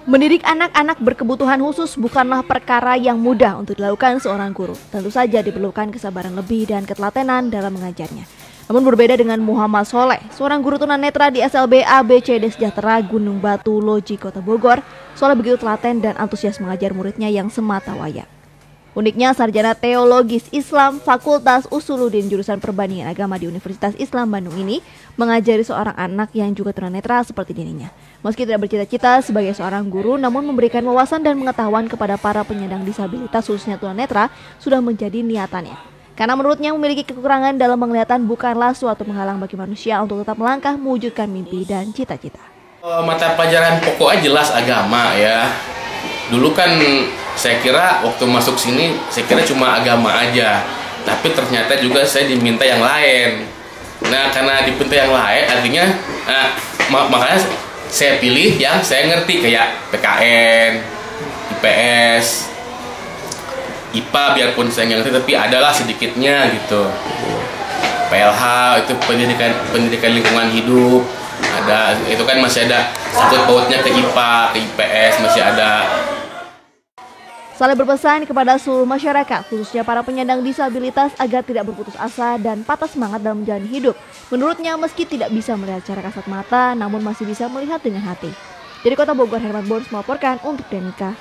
Mendidik anak-anak berkebutuhan khusus bukanlah perkara yang mudah untuk dilakukan seorang guru. Tentu saja diperlukan kesabaran lebih dan ketelatenan dalam mengajarnya. Namun berbeda dengan Muhammad Soleh, seorang guru tunanetra di SLB ABCD Sejahtera Gunung Batu Loji Kota Bogor, Soleh begitu telaten dan antusias mengajar muridnya yang semata wayang. Uniknya, sarjana teologis Islam Fakultas Usuluddin jurusan Perbandingan Agama di Universitas Islam Bandung ini mengajari seorang anak yang juga tunanetra seperti dirinya. Meski tidak bercita-cita sebagai seorang guru, namun memberikan wawasan dan pengetahuan kepada para penyandang disabilitas khususnya tunanetra sudah menjadi niatannya. Karena menurutnya memiliki kekurangan dalam penglihatan bukanlah suatu penghalang bagi manusia untuk tetap melangkah mewujudkan mimpi dan cita-cita. Mata pelajaran pokoknya jelas agama ya. Dulu kan saya kira waktu masuk sini saya kira cuma agama aja, tapi ternyata juga saya diminta yang lain. Nah, karena diminta yang lain artinya makanya saya pilih yang saya ngerti kayak PKN, IPS, IPA biarpun saya nggak ngerti tapi adalah sedikitnya gitu. PLH itu pendidikan lingkungan hidup. Ada itu kan masih ada sangkut pautnya ke IPA, ke IPS masih ada. Soleh berpesan kepada seluruh masyarakat, khususnya para penyandang disabilitas agar tidak berputus asa dan patah semangat dalam menjalani hidup. Menurutnya, meski tidak bisa melihat secara kasat mata, namun masih bisa melihat dengan hati. Dari Kota Bogor, Herman Bors melaporkan untuk Denika.